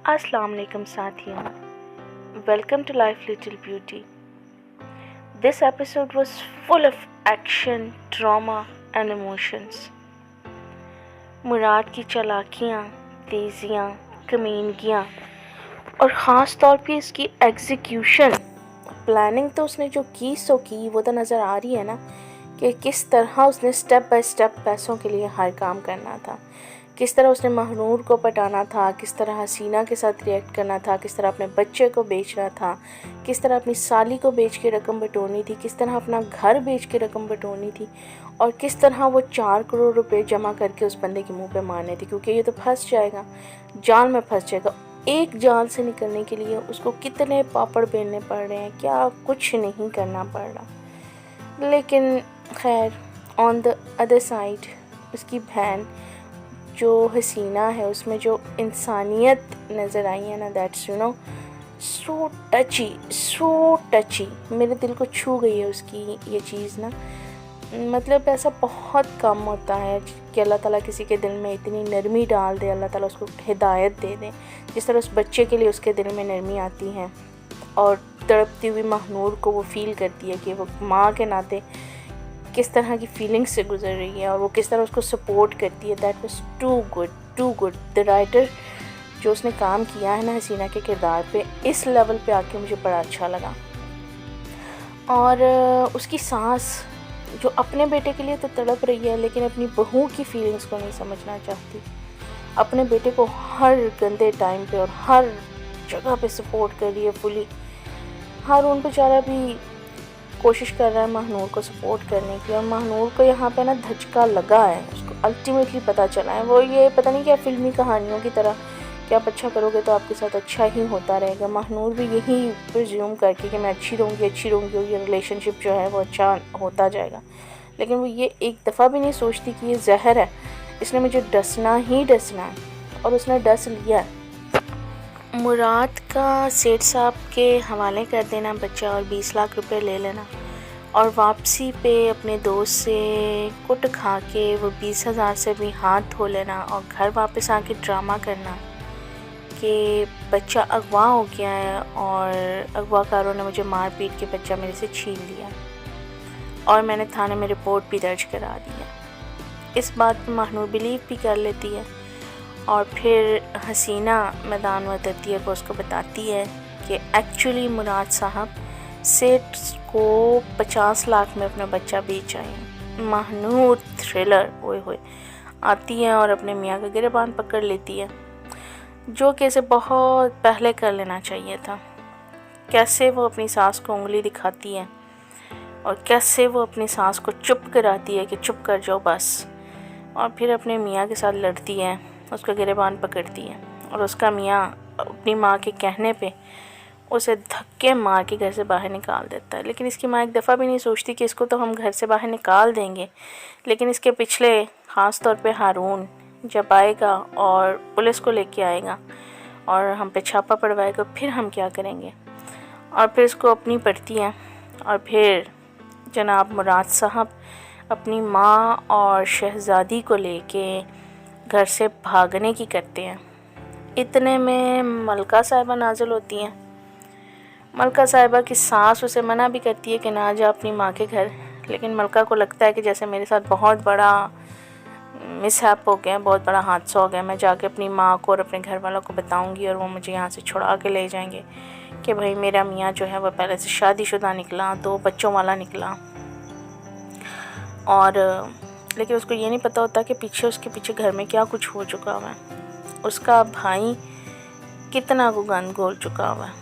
Assalamu alaikum साथियों, welcome to Life Little Beauty. This episode was full of action, trauma and emotions. मुराद की चालाकियाँ, तेज़ियाँ, कमीनगियाँ और ख़ास तौर पे इसकी एग्जीक्यूशन, प्लानिंग तो उसने जो की सो की, वो तो नज़र आ रही है ना कि किस तरह उसने स्टेप बाय स्टेप पैसों के लिए हर काम करना था, किस तरह उसने महनूर को पटाना था, किस तरह हसीना के साथ रिएक्ट करना था, किस तरह अपने बच्चे को बेचना था, किस तरह अपनी साली को बेच के रकम बटोरनी थी, किस तरह अपना घर बेच के रकम बटोरनी थी और किस तरह वो 4 करोड़ रुपए जमा करके उस बंदे के मुंह पे मारने थे, क्योंकि ये तो फंस जाएगा, जाल में फंस जाएगा। एक जाल से निकलने के लिए उसको कितने पापड़ बेलने पड़ रहे हैं, क्या कुछ नहीं करना पड़ रहा। लेकिन खैर, ऑन द अदर साइड उसकी बहन जो हसीना है, उसमें जो इंसानियत नज़र आई है ना, दैट्स सो टची, मेरे दिल को छू गई है उसकी ये चीज़ ना। मतलब ऐसा बहुत कम होता है कि अल्लाह ताला किसी के दिल में इतनी नरमी डाल दे, अल्लाह ताला उसको हिदायत दे दे, जिस तरह उस बच्चे के लिए उसके दिल में नरमी आती है और तड़पती हुई महनूर को वो फील करती है कि वो माँ के नाते किस तरह की फीलिंग्स से गुजर रही है और वो किस तरह उसको सपोर्ट करती है। That was too good. The writer जो उसने काम किया है ना हसीना के किरदार पे, इस लेवल पे आके मुझे बड़ा अच्छा लगा। और उसकी सास जो अपने बेटे के लिए तो तड़प रही है, लेकिन अपनी बहू की फीलिंग्स को नहीं समझना चाहती, अपने बेटे को हर गंदे टाइम पे और हर जगह पे सपोर्ट कर रही है फुली। हारून बेचारा भी कोशिश कर रहा है महनूर को सपोर्ट करने की, और महनूर को यहाँ पे ना धचका लगा है, उसको अल्टीमेटली पता चला है। वो ये पता नहीं क्या फिल्मी कहानियों की तरह कि आप अच्छा करोगे तो आपके साथ अच्छा ही होता रहेगा। महनूर भी यही प्रिज्यूम करके कि मैं अच्छी रहूँगी और ये रिलेशनशिप जो है वो अच्छा होता जाएगा, लेकिन वो ये एक दफ़ा भी नहीं सोचती कि ये जहर है, इसने मुझे डसना ही डसना है, और उसने डस लिया। मुराद का सेठ साहब के हवाले कर देना बच्चा और 20 लाख रुपए ले लेना, और वापसी पे अपने दोस्त से कुट खा के वो 20,000 से भी हाथ धो लेना और घर वापस आके ड्रामा करना कि बच्चा अगवा हो गया है और अगवाकारों ने मुझे मार पीट के बच्चा मेरे से छीन लिया और मैंने थाने में रिपोर्ट भी दर्ज करा दी है। इस बात पर महनूर बिलीव भी कर लेती है और फिर हसीना मैदान में उतरती है, वो उसको बताती है कि एक्चुअली मुराद साहब सेठ को 50 लाख में अपना बच्चा बेच आए हैं। महनूर थ्रिलर ओए आती है और अपने मियाँ का गिरबान पकड़ लेती है, जो कि इसे बहुत पहले कर लेना चाहिए था। कैसे वो अपनी सास को उंगली दिखाती है और कैसे वो अपनी सास को चुप कराती है कि चुप कर जाओ बस, और फिर अपने मियाँ के साथ लड़ती है, उसका गिरबान पकड़ती है और उसका मियाँ अपनी माँ के कहने पे उसे धक्के मार के घर से बाहर निकाल देता है। लेकिन इसकी माँ एक दफ़ा भी नहीं सोचती कि इसको तो हम घर से बाहर निकाल देंगे, लेकिन इसके पिछले ख़ास तौर पे हारून जब आएगा और पुलिस को लेके आएगा और हम पे छापा पड़वाएगा, फिर हम क्या करेंगे। और फिर इसको अपनी पड़ती है और फिर जनाब मुराद साहब अपनी माँ और शहज़ादी को लेके घर से भागने की करते हैं। इतने में मलका साहिबा नाज़िल होती हैं। मलका साहिबा की सास उसे मना भी करती है कि ना जा अपनी माँ के घर, लेकिन मलका को लगता है कि जैसे मेरे साथ बहुत बड़ा मिसहैप हो गया, बहुत बड़ा हादसा हो गया, मैं जाके अपनी माँ को और अपने घर वालों को बताऊंगी और वो मुझे यहाँ से छुड़ा के ले जाएंगे कि भाई मेरा मियाँ जो है वो पहले से शादीशुदा निकला, 2 बच्चों वाला निकला। और लेकिन उसको ये नहीं पता होता कि उसके पीछे घर में क्या कुछ हो चुका हुआ है, उसका भाई कितना को गंद घोल चुका हुआ है।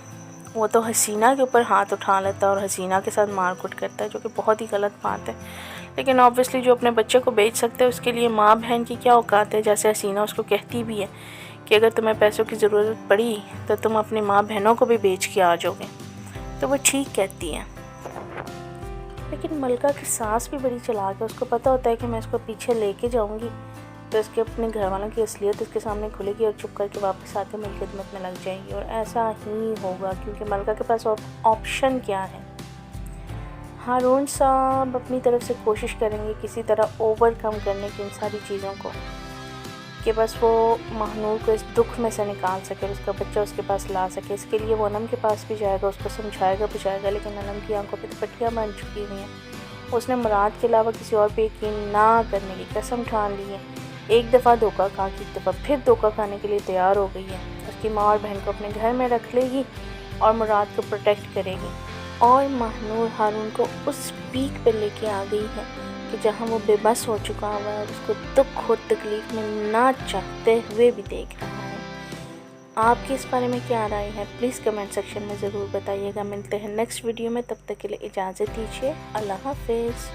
वो तो हसीना के ऊपर हाथ उठा लेता है और हसीना के साथ मारकुट करता है, जो कि बहुत ही गलत बात है। लेकिन ऑब्वियसली जो अपने बच्चे को बेच सकते हैं उसके लिए माँ बहन की क्या औकात है। जैसे हसीना उसको कहती भी है कि अगर तुम्हें पैसों की ज़रूरत पड़ी तो तुम अपनी माँ बहनों को भी बेच के आ जाओगे, तो वो ठीक कहती है। लेकिन मलका की सास भी बड़ी चालाक है, उसको पता होता है कि मैं इसको पीछे लेके जाऊंगी तो इसके अपने घर वालों की असलियत इसके सामने खुलेगी और चुप करके वापस आके मेरी खिदमत में लग जाएगी, और ऐसा ही होगा क्योंकि मलका के पास ऑप्शन क्या है। हारून साहब अपनी तरफ से कोशिश करेंगे किसी तरह ओवरकम करने की इन सारी चीज़ों को, कि बस वो महानूर को इस दुख में से निकाल सके और उसका बच्चा उसके पास ला सके। इसके लिए वो अनम के पास भी जाएगा, उसको समझाएगा बुझाएगा, लेकिन अनम की आंखों पे तो पट्टियाँ बन चुकी हुई हैं। उसने मुराद के अलावा किसी और पे यकीन ना करने की कसम ठान ली है। एक दफ़ा धोखा खा के एक दफ़ा फिर धोखा खाने के लिए तैयार हो गई है। उसकी माँ और बहन को अपने घर में रख लेगी और मुराद को प्रोटेक्ट करेगी। और महानूर हारून को उस पीक पर लेके आ गई है कि जहाँ वो बेबस हो चुका हुआ है और उसको दुख और तकलीफ़ में ना चाहते हुए भी देख रहा है। आपकी इस बारे में क्या राय है, प्लीज़ कमेंट सेक्शन में ज़रूर बताइएगा। मिलते हैं नेक्स्ट वीडियो में, तब तक के लिए इजाज़त दीजिए। अल्लाह हाफिज़।